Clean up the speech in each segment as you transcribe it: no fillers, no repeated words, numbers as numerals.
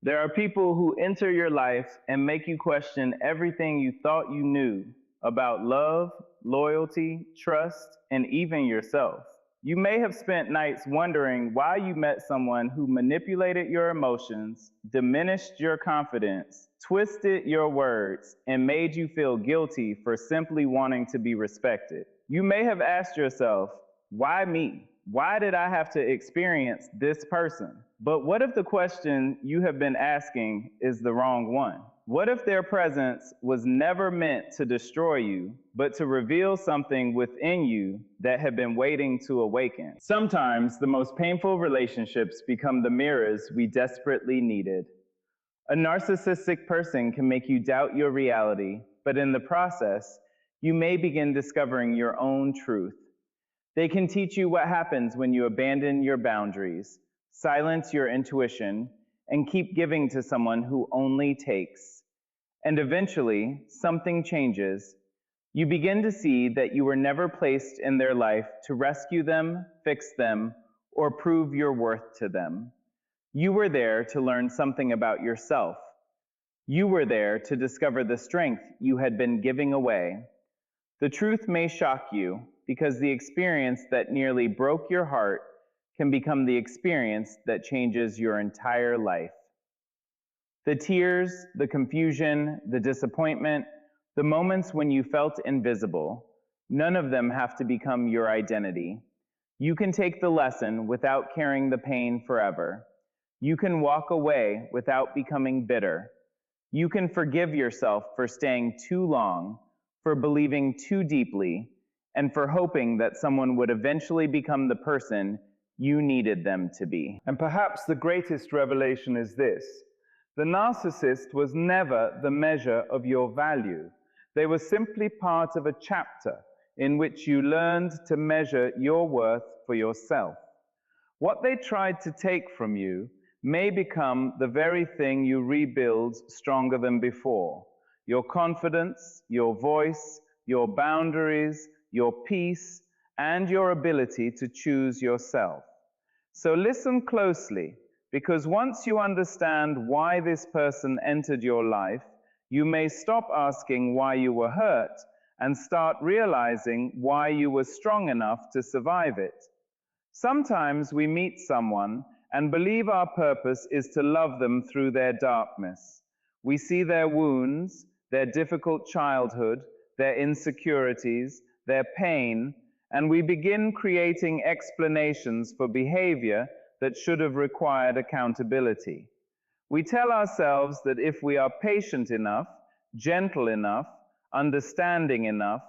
There are people who enter your life and make you question everything you thought you knew about love, loyalty, trust, and even yourself. You may have spent nights wondering why you met someone who manipulated your emotions, diminished your confidence, twisted your words, and made you feel guilty for simply wanting to be respected. You may have asked yourself, why me? Why did I have to experience this person? But what if the question you have been asking is the wrong one? What if their presence was never meant to destroy you, but to reveal something within you that had been waiting to awaken? Sometimes the most painful relationships become the mirrors we desperately needed. A narcissistic person can make you doubt your reality, but in the process, you may begin discovering your own truth. They can teach you what happens when you abandon your boundaries, silence your intuition, and keep giving to someone who only takes. And eventually, something changes. You begin to see that you were never placed in their life to rescue them, fix them, or prove your worth to them. You were there to learn something about yourself. You were there to discover the strength you had been giving away. The truth may shock you, because the experience that nearly broke your heart can become the experience that changes your entire life. The tears, the confusion, the disappointment, the moments when you felt invisible, none of them have to become your identity. You can take the lesson without carrying the pain forever. You can walk away without becoming bitter. You can forgive yourself for staying too long, for believing too deeply, and for hoping that someone would eventually become the person you needed them to be. And perhaps the greatest revelation is this: the narcissist was never the measure of your value. They were simply part of a chapter in which you learned to measure your worth for yourself. What they tried to take from you may become the very thing you rebuild stronger than before. Your confidence, your voice, your boundaries, your peace, and your ability to choose yourself. So listen closely, because once you understand why this person entered your life, you may stop asking why you were hurt and start realizing why you were strong enough to survive it. Sometimes we meet someone and believe our purpose is to love them through their darkness. We see their wounds, their difficult childhood, their insecurities, their pain, and we begin creating explanations for behavior that should have required accountability. We tell ourselves that if we are patient enough, gentle enough, understanding enough,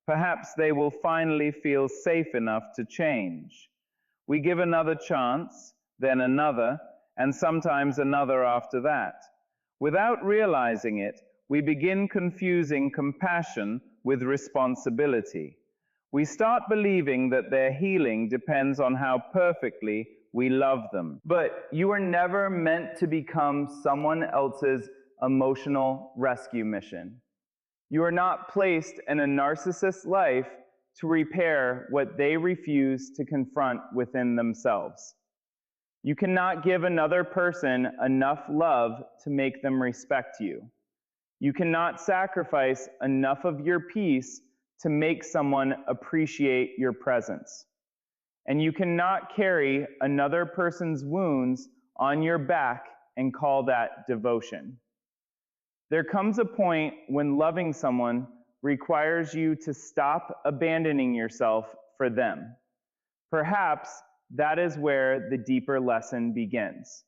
perhaps they will finally feel safe enough to change. We give another chance, then another, and sometimes another after that. Without realizing it, we begin confusing compassion with responsibility. We start believing that their healing depends on how perfectly we love them. But you were never meant to become someone else's emotional rescue mission. You are not placed in a narcissist's life to repair what they refuse to confront within themselves. You cannot give another person enough love to make them respect you. You cannot sacrifice enough of your peace to make someone appreciate your presence. And you cannot carry another person's wounds on your back and call that devotion. There comes a point when loving someone requires you to stop abandoning yourself for them. Perhaps that is where the deeper lesson begins.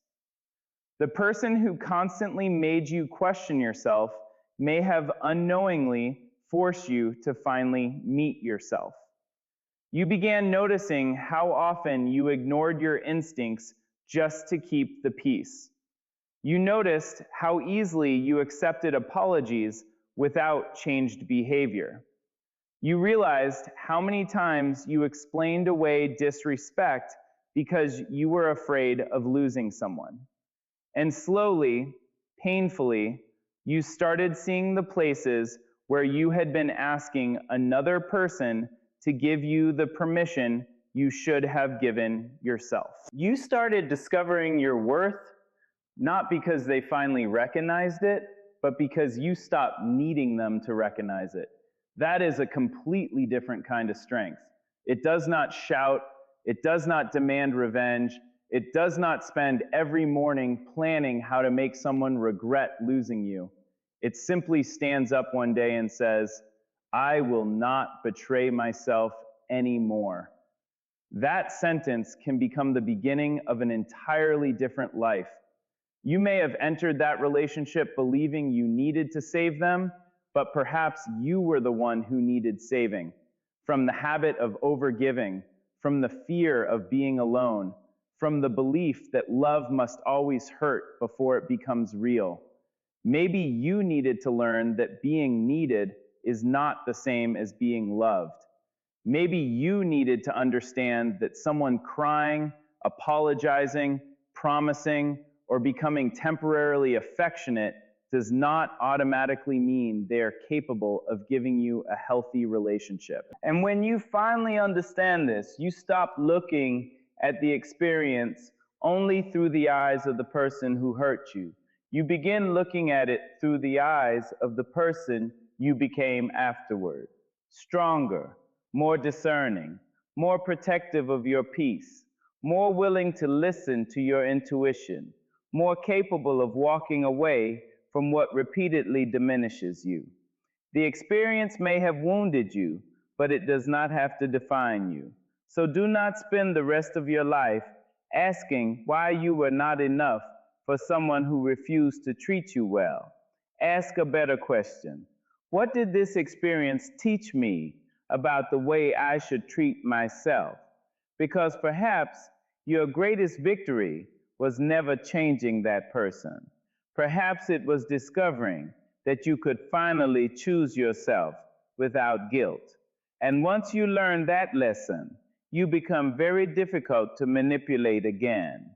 The person who constantly made you question yourself may have unknowingly forced you to finally meet yourself. You began noticing how often you ignored your instincts just to keep the peace. You noticed how easily you accepted apologies without changed behavior. You realized how many times you explained away disrespect because you were afraid of losing someone. And slowly, painfully, you started seeing the places where you had been asking another person to give you the permission you should have given yourself. You started discovering your worth, Not because they finally recognized it, but because you stopped needing them to recognize it. That is a completely different kind of strength. It does not shout, it does not demand revenge, it does not spend every morning planning how to make someone regret losing you. It simply stands up one day and says, I will not betray myself anymore. That sentence can become the beginning of an entirely different life. You may have entered that relationship believing you needed to save them, but perhaps you were the one who needed saving. From the habit of overgiving, from the fear of being alone, from the belief that love must always hurt before it becomes real. Maybe you needed to learn that being needed is not the same as being loved. Maybe you needed to understand that someone crying, apologizing, promising, or becoming temporarily affectionate does not automatically mean they are capable of giving you a healthy relationship. And when you finally understand this, you stop looking at the experience only through the eyes of the person who hurt you. You begin looking at it through the eyes of the person you became afterward. Stronger, more discerning, more protective of your peace, more willing to listen to your intuition, more capable of walking away from what repeatedly diminishes you. The experience may have wounded you, but it does not have to define you. So do not spend the rest of your life asking why you were not enough for someone who refused to treat you well. Ask a better question. What did this experience teach me about the way I should treat myself? Because perhaps your greatest victory was never changing that person. Perhaps it was discovering that you could finally choose yourself without guilt. And once you learn that lesson, you become very difficult to manipulate again.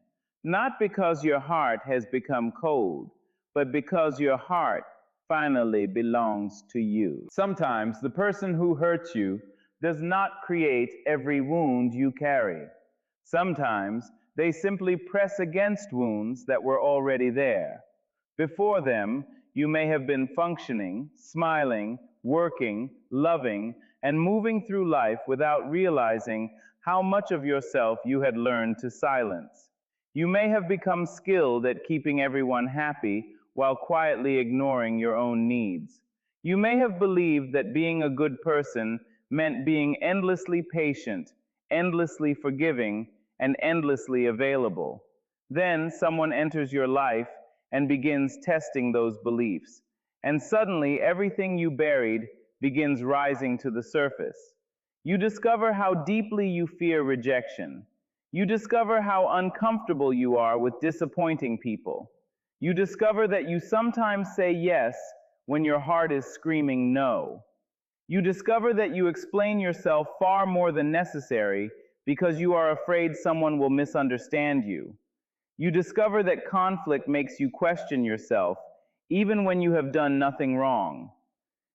Not because your heart has become cold, but because your heart finally belongs to you. Sometimes the person who hurts you does not create every wound you carry. Sometimes they simply press against wounds that were already there. Before them, you may have been functioning, smiling, working, loving, and moving through life without realizing how much of yourself you had learned to silence. You may have become skilled at keeping everyone happy while quietly ignoring your own needs. You may have believed that being a good person meant being endlessly patient, endlessly forgiving, and endlessly available. Then someone enters your life and begins testing those beliefs. And suddenly everything you buried begins rising to the surface. You discover how deeply you fear rejection. You discover how uncomfortable you are with disappointing people. You discover that you sometimes say yes when your heart is screaming no. You discover that you explain yourself far more than necessary because you are afraid someone will misunderstand you. You discover that conflict makes you question yourself, even when you have done nothing wrong.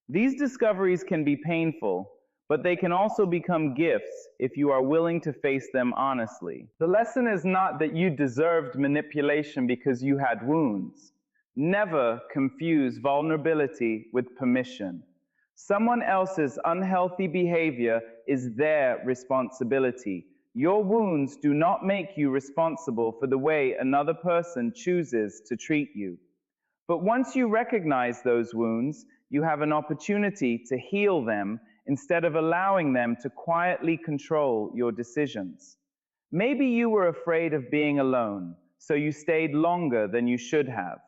These discoveries can be painful, but they can also become gifts if you are willing to face them honestly. The lesson is not that you deserved manipulation because you had wounds. Never confuse vulnerability with permission. Someone else's unhealthy behavior is their responsibility. Your wounds do not make you responsible for the way another person chooses to treat you. But once you recognize those wounds, you have an opportunity to heal them instead of allowing them to quietly control your decisions. Maybe you were afraid of being alone, so you stayed longer than you should have.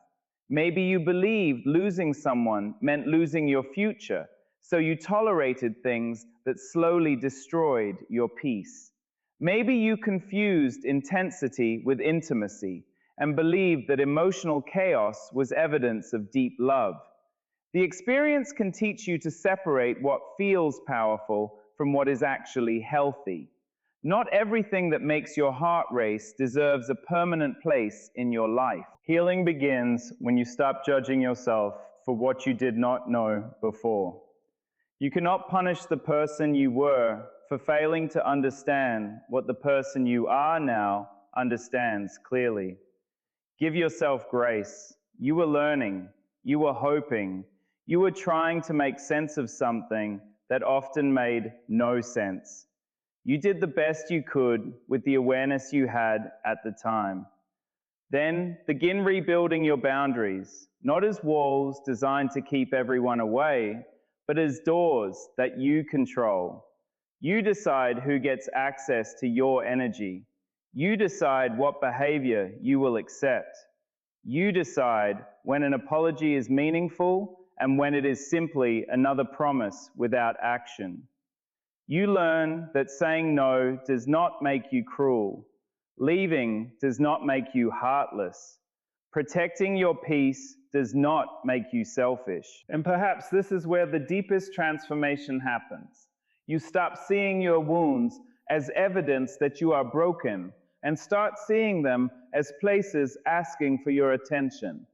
Maybe you believed losing someone meant losing your future, so you tolerated things that slowly destroyed your peace. Maybe you confused intensity with intimacy and believed that emotional chaos was evidence of deep love. The experience can teach you to separate what feels powerful from what is actually healthy. Not everything that makes your heart race deserves a permanent place in your life. Healing begins when you stop judging yourself for what you did not know before. You cannot punish the person you were for failing to understand what the person you are now understands clearly. Give yourself grace. You were learning. You were hoping. You were trying to make sense of something that often made no sense. You did the best you could with the awareness you had at the time. Then begin rebuilding your boundaries, not as walls designed to keep everyone away, but as doors that you control. You decide who gets access to your energy. You decide what behavior you will accept. You decide when an apology is meaningful and when it is simply another promise without action. You learn that saying no does not make you cruel. Leaving does not make you heartless. Protecting your peace does not make you selfish. And perhaps this is where the deepest transformation happens. You stop seeing your wounds as evidence that you are broken and start seeing them as places asking for your attention.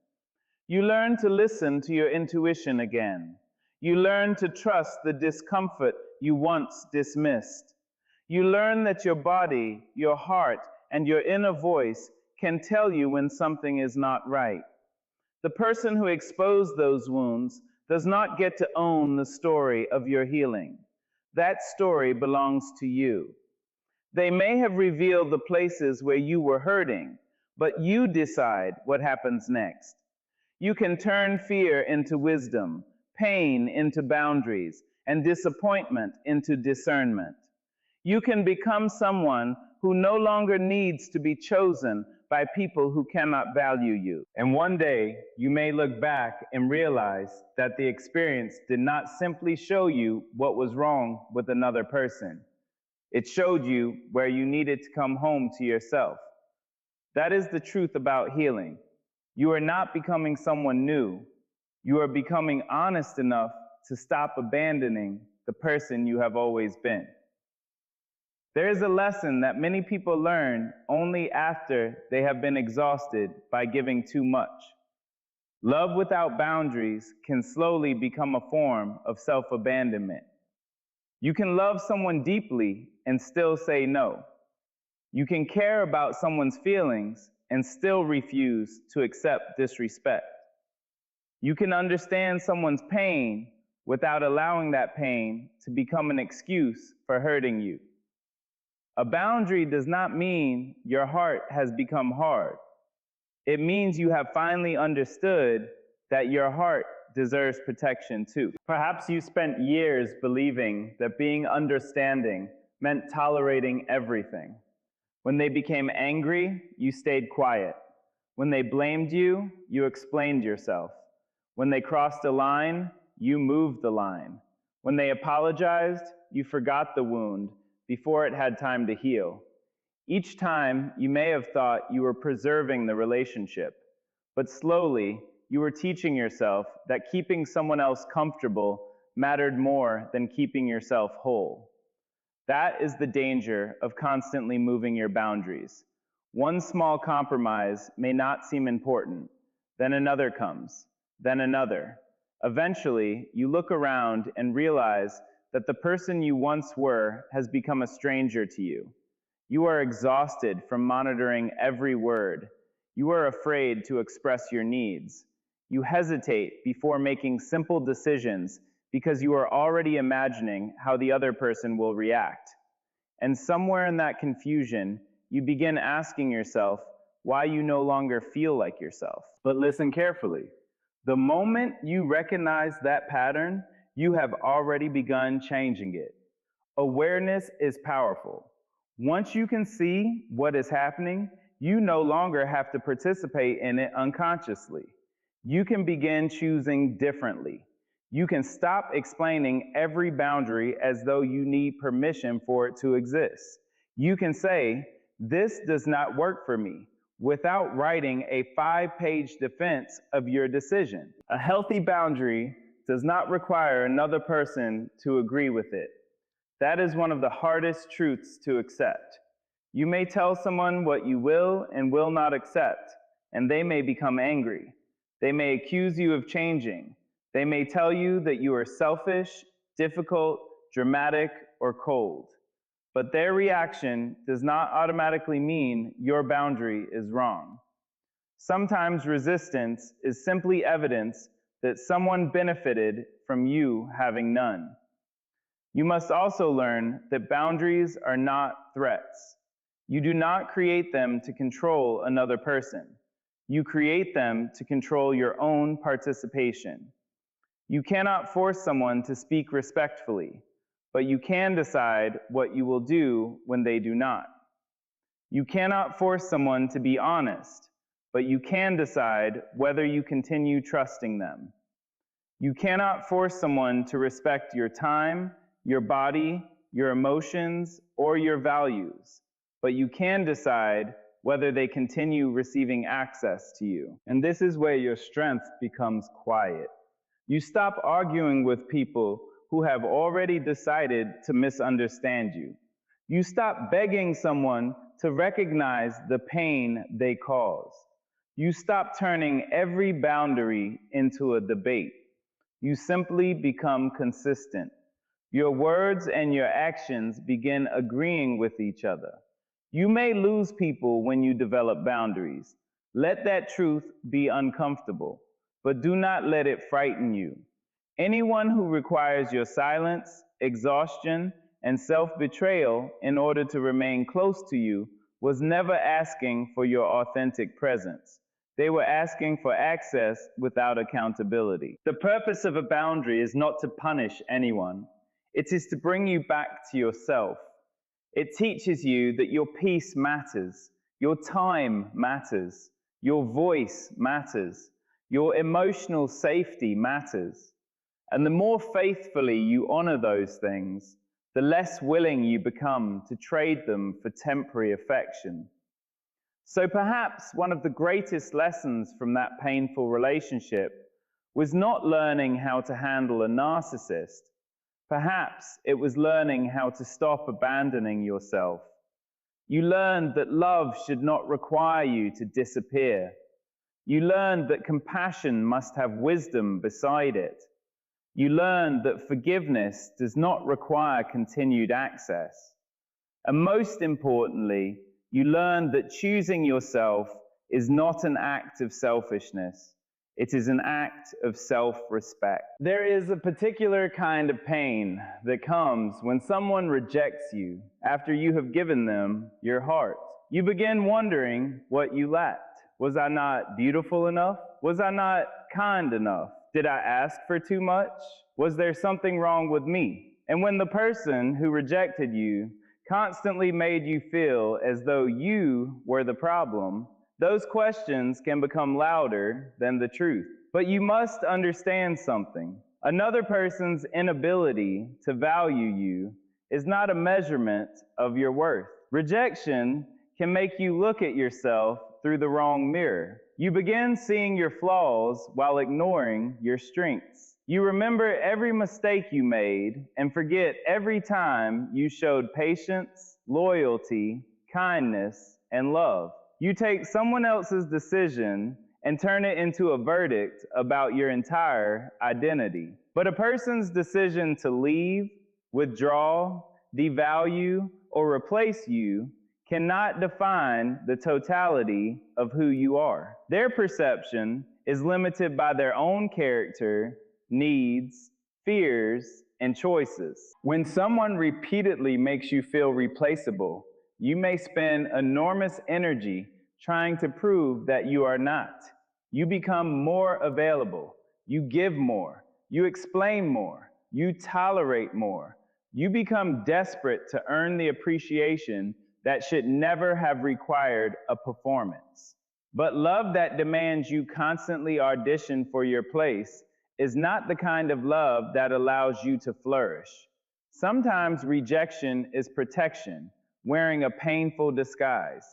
You learn to listen to your intuition again. You learn to trust the discomfort you once dismissed. You learn that your body, your heart, and your inner voice can tell you when something is not right. The person who exposed those wounds does not get to own the story of your healing. That story belongs to you. They may have revealed the places where you were hurting, but you decide what happens next. You can turn fear into wisdom, pain into boundaries, and disappointment into discernment. You can become someone who no longer needs to be chosen by people who cannot value you. And one day, you may look back and realize that the experience did not simply show you what was wrong with another person. It showed you where you needed to come home to yourself. That is the truth about healing. You are not becoming someone new. You are becoming honest enough to stop abandoning the person you have always been. There is a lesson that many people learn only after they have been exhausted by giving too much. Love without boundaries can slowly become a form of self-abandonment. You can love someone deeply and still say no. You can care about someone's feelings and still refuse to accept disrespect. You can understand someone's pain without allowing that pain to become an excuse for hurting you. A boundary does not mean your heart has become hard. It means you have finally understood that your heart deserves protection too. Perhaps you spent years believing that being understanding meant tolerating everything. When they became angry, you stayed quiet. When they blamed you, you explained yourself. When they crossed a line, you moved the line. When they apologized, you forgot the wound before it had time to heal. Each time, you may have thought you were preserving the relationship, but slowly, you were teaching yourself that keeping someone else comfortable mattered more than keeping yourself whole. That is the danger of constantly moving your boundaries. One small compromise may not seem important, then another comes, then another. Eventually, you look around and realize that the person you once were has become a stranger to you. You are exhausted from monitoring every word. You are afraid to express your needs. You hesitate before making simple decisions because you are already imagining how the other person will react. And somewhere in that confusion, you begin asking yourself why you no longer feel like yourself. But listen carefully. The moment you recognize that pattern, you have already begun changing it. Awareness is powerful. Once you can see what is happening, you no longer have to participate in it unconsciously. You can begin choosing differently. You can stop explaining every boundary as though you need permission for it to exist. You can say, "This does not work for me," without writing a 5-page defense of your decision. A healthy boundary does not require another person to agree with it. That is one of the hardest truths to accept. You may tell someone what you will and will not accept, and they may become angry. They may accuse you of changing. They may tell you that you are selfish, difficult, dramatic, or cold. But their reaction does not automatically mean your boundary is wrong. Sometimes resistance is simply evidence that someone benefited from you having none. You must also learn that boundaries are not threats. You do not create them to control another person. You create them to control your own participation. You cannot force someone to speak respectfully, but you can decide what you will do when they do not. You cannot force someone to be honest, but you can decide whether you continue trusting them. You cannot force someone to respect your time, your body, your emotions, or your values, but you can decide whether they continue receiving access to you. And this is where your strength becomes quiet. You stop arguing with people who have already decided to misunderstand you. You stop begging someone to recognize the pain they cause. You stop turning every boundary into a debate. You simply become consistent. Your words and your actions begin agreeing with each other. You may lose people when you develop boundaries. Let that truth be uncomfortable, but do not let it frighten you. Anyone who requires your silence, exhaustion, and self-betrayal in order to remain close to you was never asking for your authentic presence. They were asking for access without accountability. The purpose of a boundary is not to punish anyone. It is to bring you back to yourself. It teaches you that your peace matters, your time matters, your voice matters, your emotional safety matters. And the more faithfully you honor those things, the less willing you become to trade them for temporary affection. So perhaps one of the greatest lessons from that painful relationship was not learning how to handle a narcissist. Perhaps it was learning how to stop abandoning yourself. You learned that love should not require you to disappear. You learned that compassion must have wisdom beside it. You learned that forgiveness does not require continued access. And most importantly, you learned that choosing yourself is not an act of selfishness. It is an act of self-respect. There is a particular kind of pain that comes when someone rejects you after you have given them your heart. You begin wondering what you lacked. Was I not beautiful enough? Was I not kind enough? Did I ask for too much? Was there something wrong with me? And when the person who rejected you constantly made you feel as though you were the problem, those questions can become louder than the truth. But you must understand something. Another person's inability to value you is not a measurement of your worth. Rejection can make you look at yourself through the wrong mirror. You begin seeing your flaws while ignoring your strengths. You remember every mistake you made and forget every time you showed patience, loyalty, kindness, and love. You take someone else's decision and turn it into a verdict about your entire identity. But a person's decision to leave, withdraw, devalue, or replace you cannot define the totality of who you are. Their perception is limited by their own character, needs, fears, and choices. When someone repeatedly makes you feel replaceable, you may spend enormous energy trying to prove that you are not. You become more available. You give more. You explain more. You tolerate more. You become desperate to earn the appreciation that should never have required a performance. But love that demands you constantly audition for your place is not the kind of love that allows you to flourish. Sometimes rejection is protection, wearing a painful disguise.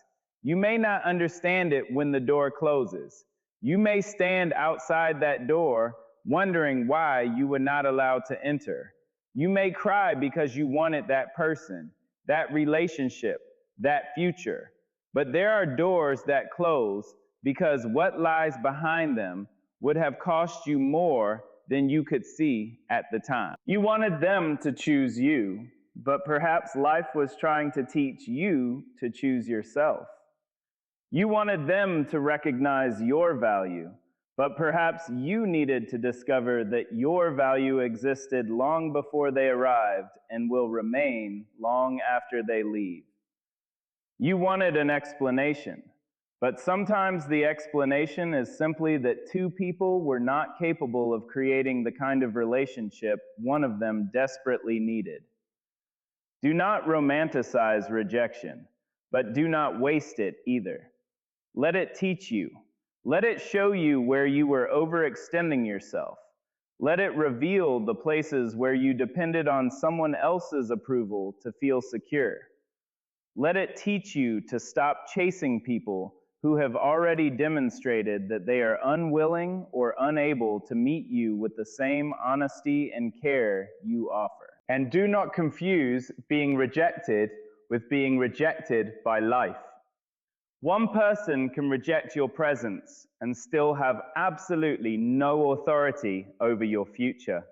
You may not understand it when the door closes. You may stand outside that door wondering why you were not allowed to enter. You may cry because you wanted that person, that relationship, that future. But there are doors that close because what lies behind them would have cost you more than you could see at the time. You wanted them to choose you, but perhaps life was trying to teach you to choose yourself. You wanted them to recognize your value, but perhaps you needed to discover that your value existed long before they arrived and will remain long after they leave. You wanted an explanation, but sometimes the explanation is simply that two people were not capable of creating the kind of relationship one of them desperately needed. Do not romanticize rejection, but do not waste it either. Let it teach you. Let it show you where you were overextending yourself. Let it reveal the places where you depended on someone else's approval to feel secure. Let it teach you to stop chasing people who have already demonstrated that they are unwilling or unable to meet you with the same honesty and care you offer. And do not confuse being rejected with being rejected by life. One person can reject your presence and still have absolutely no authority over your future.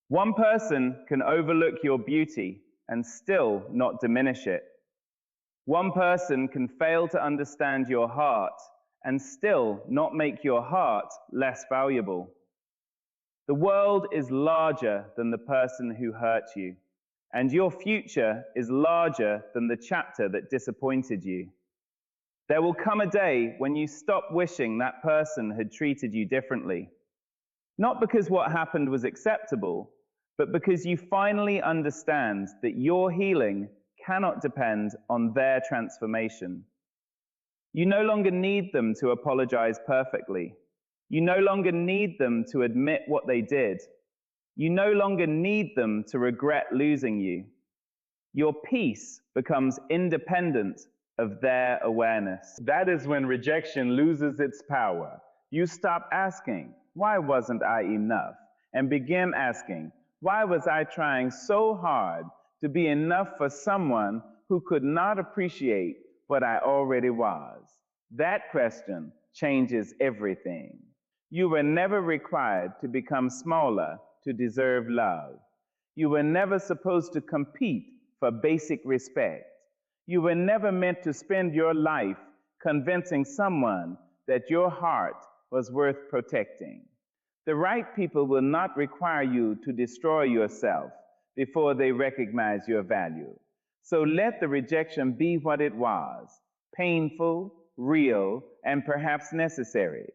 One person can overlook your beauty and still not diminish it. One person can fail to understand your heart and still not make your heart less valuable. The world is larger than the person who hurt you, and your future is larger than the chapter that disappointed you. There will come a day when you stop wishing that person had treated you differently, not because what happened was acceptable, but because you finally understand that your healing cannot depend on their transformation. You no longer need them to apologize perfectly. You no longer need them to admit what they did. You no longer need them to regret losing you. Your peace becomes independent of their awareness. That is when rejection loses its power. You stop asking, "Why wasn't I enough?" and begin asking, "Why was I trying so hard to be enough for someone who could not appreciate what I already was?" That question changes everything. You were never required to become smaller to deserve love. You were never supposed to compete for basic respect. You were never meant to spend your life convincing someone that your heart was worth protecting. The right people will not require you to destroy yourself before they recognize your value. So let the rejection be what it was: painful, real, and perhaps necessary.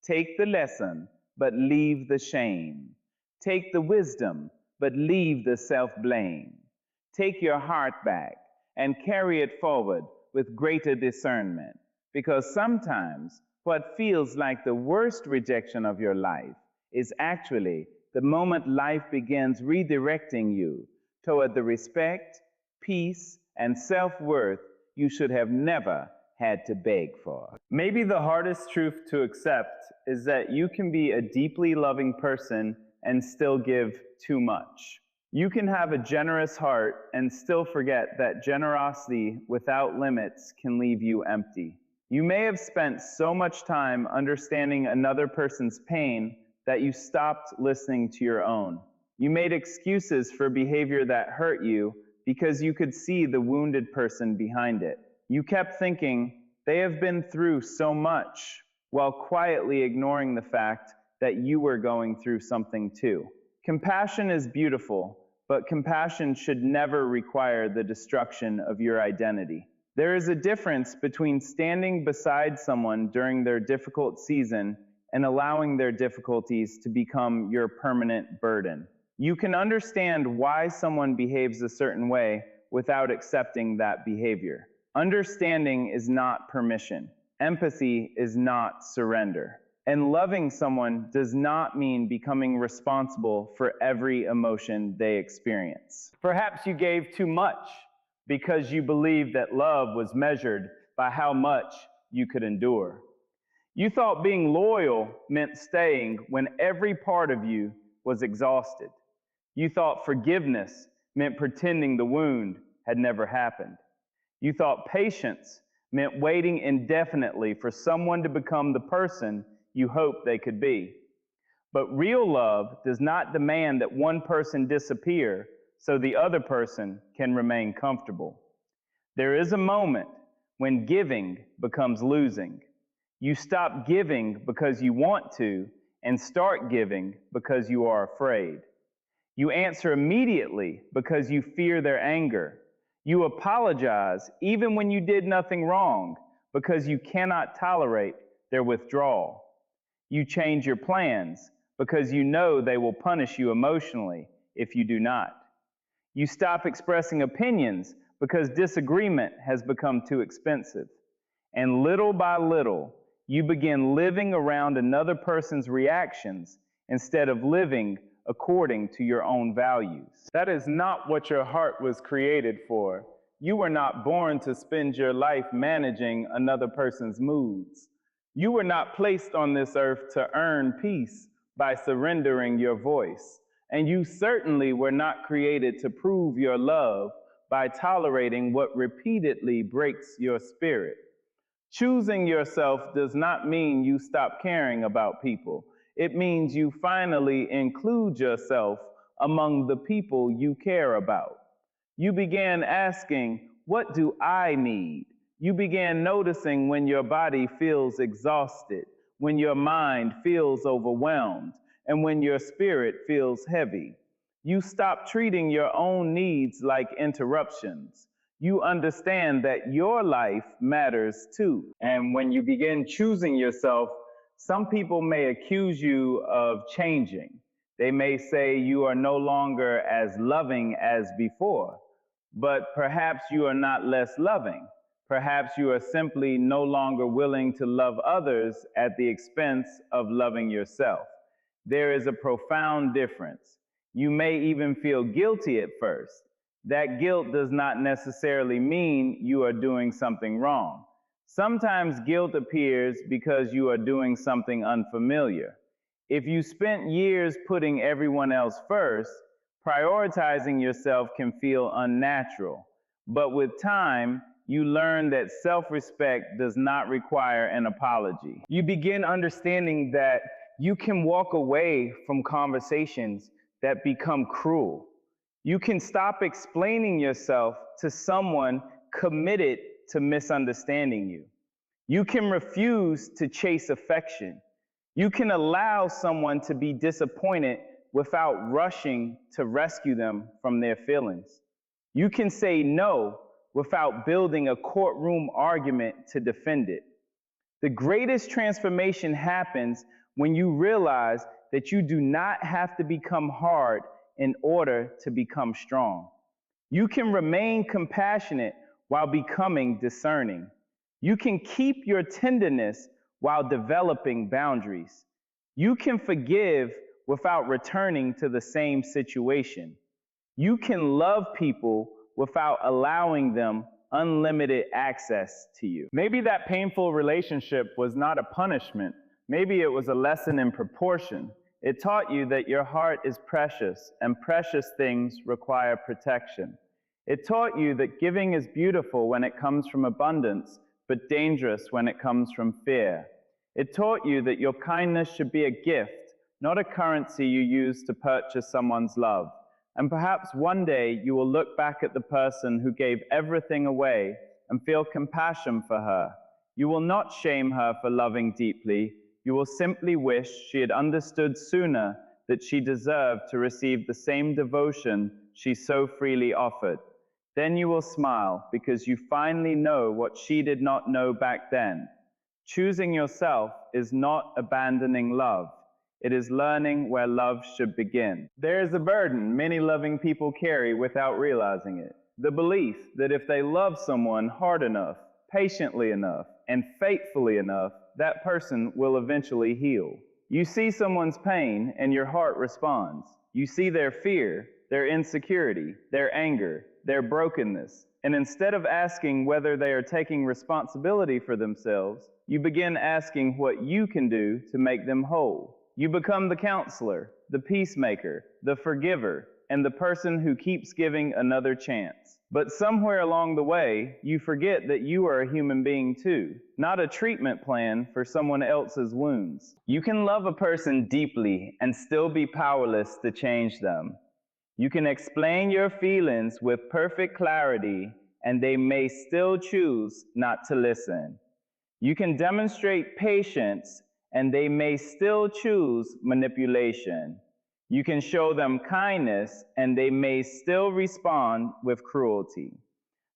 Take the lesson, but leave the shame. Take the wisdom, but leave the self-blame. Take your heart back and carry it forward with greater discernment, because sometimes what feels like the worst rejection of your life is actually the moment life begins redirecting you toward the respect, peace, and self-worth you should have never had to beg for. Maybe the hardest truth to accept is that you can be a deeply loving person and still give too much. You can have a generous heart and still forget that generosity without limits can leave you empty. You may have spent so much time understanding another person's pain that you stopped listening to your own. You made excuses for behavior that hurt you because you could see the wounded person behind it. You kept thinking, "They have been through so much," while quietly ignoring the fact that you were going through something too. Compassion is beautiful, but compassion should never require the destruction of your identity. There is a difference between standing beside someone during their difficult season and allowing their difficulties to become your permanent burden. You can understand why someone behaves a certain way without accepting that behavior. Understanding is not permission. Empathy is not surrender. And loving someone does not mean becoming responsible for every emotion they experience. Perhaps you gave too much because you believed that love was measured by how much you could endure. You thought being loyal meant staying when every part of you was exhausted. You thought forgiveness meant pretending the wound had never happened. You thought patience meant waiting indefinitely for someone to become the person you hoped they could be. But real love does not demand that one person disappear so the other person can remain comfortable. There is a moment when giving becomes losing. You stop giving because you want to and start giving because you are afraid. You answer immediately because you fear their anger. You apologize even when you did nothing wrong because you cannot tolerate their withdrawal. You change your plans because you know they will punish you emotionally if you do not. You stop expressing opinions because disagreement has become too expensive. And little by little, you begin living around another person's reactions instead of living according to your own values. That is not what your heart was created for. You were not born to spend your life managing another person's moods. You were not placed on this earth to earn peace by surrendering your voice. And you certainly were not created to prove your love by tolerating what repeatedly breaks your spirit. Choosing yourself does not mean you stop caring about people. It means you finally include yourself among the people you care about. You began asking, what do I need? You began noticing when your body feels exhausted, when your mind feels overwhelmed, and when your spirit feels heavy. You stop treating your own needs like interruptions. You understand that your life matters too. And when you begin choosing yourself, some people may accuse you of changing. They may say you are no longer as loving as before, but perhaps you are not less loving. Perhaps you are simply no longer willing to love others at the expense of loving yourself. There is a profound difference. You may even feel guilty at first. That guilt does not necessarily mean you are doing something wrong. Sometimes guilt appears because you are doing something unfamiliar. If you spent years putting everyone else first, prioritizing yourself can feel unnatural. But with time, you learn that self-respect does not require an apology. You begin understanding that you can walk away from conversations that become cruel. You can stop explaining yourself to someone committed to misunderstanding you. You can refuse to chase affection. You can allow someone to be disappointed without rushing to rescue them from their feelings. You can say no without building a courtroom argument to defend it. The greatest transformation happens when you realize that you do not have to become hard in order to become strong. You can remain compassionate while becoming discerning. You can keep your tenderness while developing boundaries. You can forgive without returning to the same situation. You can love people without allowing them unlimited access to you. Maybe that painful relationship was not a punishment. Maybe it was a lesson in proportion. It taught you that your heart is precious, and precious things require protection. It taught you that giving is beautiful when it comes from abundance, but dangerous when it comes from fear. It taught you that your kindness should be a gift, not a currency you use to purchase someone's love. And perhaps one day you will look back at the person who gave everything away and feel compassion for her. You will not shame her for loving deeply. You will simply wish she had understood sooner that she deserved to receive the same devotion she so freely offered. Then you will smile because you finally know what she did not know back then. Choosing yourself is not abandoning love. It is learning where love should begin. There is a burden many loving people carry without realizing it. The belief that if they love someone hard enough, patiently enough, and faithfully enough, that person will eventually heal. You see someone's pain and your heart responds. You see their fear, their insecurity, their anger, their brokenness. And instead of asking whether they are taking responsibility for themselves, you begin asking what you can do to make them whole. You become the counselor, the peacemaker, the forgiver, and the person who keeps giving another chance. But somewhere along the way, you forget that you are a human being too, not a treatment plan for someone else's wounds. You can love a person deeply and still be powerless to change them. You can explain your feelings with perfect clarity and they may still choose not to listen. You can demonstrate patience, and they may still choose manipulation. You can show them kindness, and they may still respond with cruelty.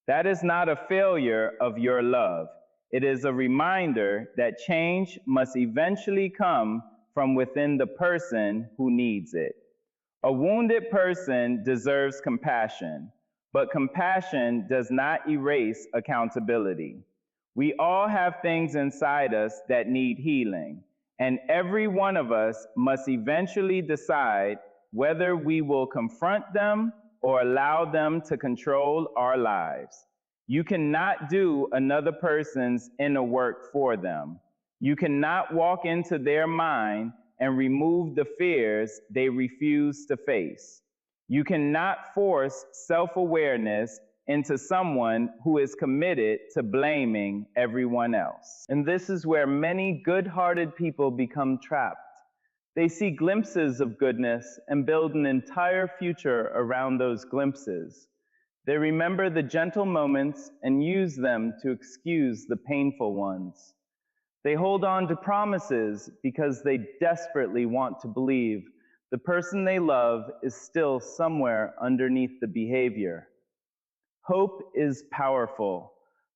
That is not a failure of your love. It is a reminder that change must eventually come from within the person who needs it. A wounded person deserves compassion, but compassion does not erase accountability. We all have things inside us that need healing, and every one of us must eventually decide whether we will confront them or allow them to control our lives. You cannot do another person's inner work for them. You cannot walk into their mind and remove the fears they refuse to face. You cannot force self-awareness into someone who is committed to blaming everyone else. And this is where many good-hearted people become trapped. They see glimpses of goodness and build an entire future around those glimpses. They remember the gentle moments and use them to excuse the painful ones. They hold on to promises because they desperately want to believe the person they love is still somewhere underneath the behavior. Hope is powerful,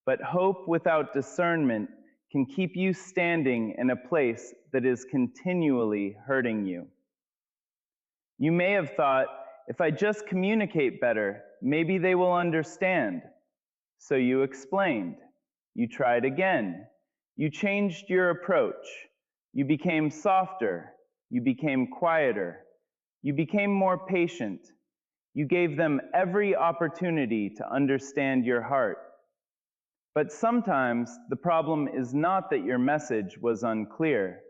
but hope without discernment can keep you standing in a place that is continually hurting you. You may have thought, if I just communicate better, maybe they will understand. So you explained. You tried again. You changed your approach. You became softer. You became quieter. You became more patient. You gave them every opportunity to understand your heart. But sometimes the problem is not that your message was unclear.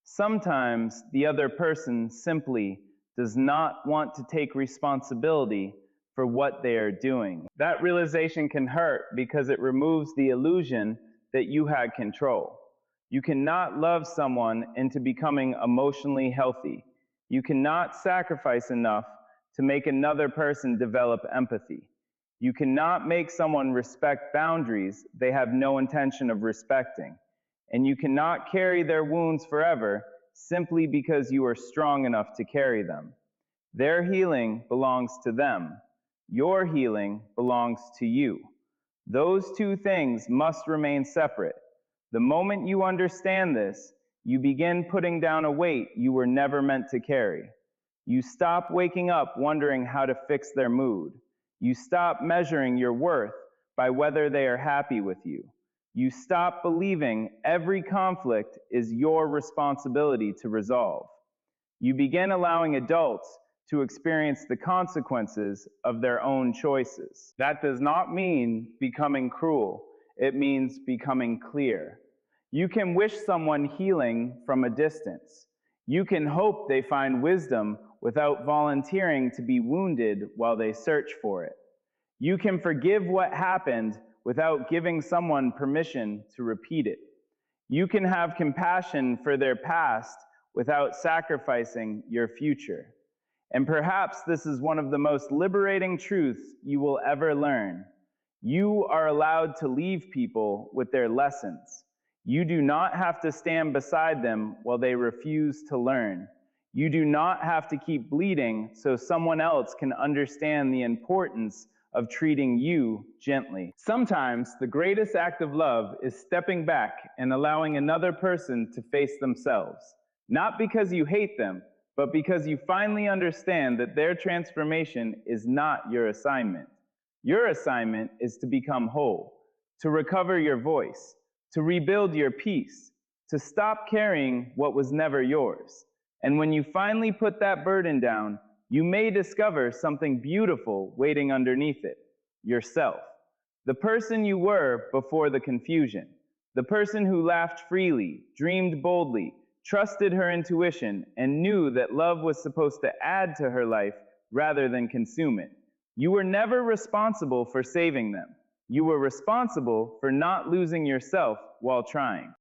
Sometimes the other person simply does not want to take responsibility for what they are doing. That realization can hurt because it removes the illusion that you had control. You cannot love someone into becoming emotionally healthy. You cannot sacrifice enough to make another person develop empathy. You cannot make someone respect boundaries they have no intention of respecting. And you cannot carry their wounds forever simply because you are strong enough to carry them. Their healing belongs to them. Your healing belongs to you. Those two things must remain separate. The moment you understand this, you begin putting down a weight you were never meant to carry. You stop waking up wondering how to fix their mood. You stop measuring your worth by whether they are happy with you. You stop believing every conflict is your responsibility to resolve. You begin allowing adults to experience the consequences of their own choices. That does not mean becoming cruel. It means becoming clear. You can wish someone healing from a distance. You can hope they find wisdom without volunteering to be wounded while they search for it. You can forgive what happened without giving someone permission to repeat it. You can have compassion for their past without sacrificing your future. And perhaps this is one of the most liberating truths you will ever learn. You are allowed to leave people with their lessons. You do not have to stand beside them while they refuse to learn. You do not have to keep bleeding so someone else can understand the importance of treating you gently. Sometimes the greatest act of love is stepping back and allowing another person to face themselves. Not because you hate them, but because you finally understand that their transformation is not your assignment. Your assignment is to become whole, to recover your voice, to rebuild your peace, to stop carrying what was never yours. And when you finally put that burden down, you may discover something beautiful waiting underneath it, yourself. The person you were before the confusion, the person who laughed freely, dreamed boldly, trusted her intuition, and knew that love was supposed to add to her life rather than consume it. You were never responsible for saving them. You were responsible for not losing yourself while trying.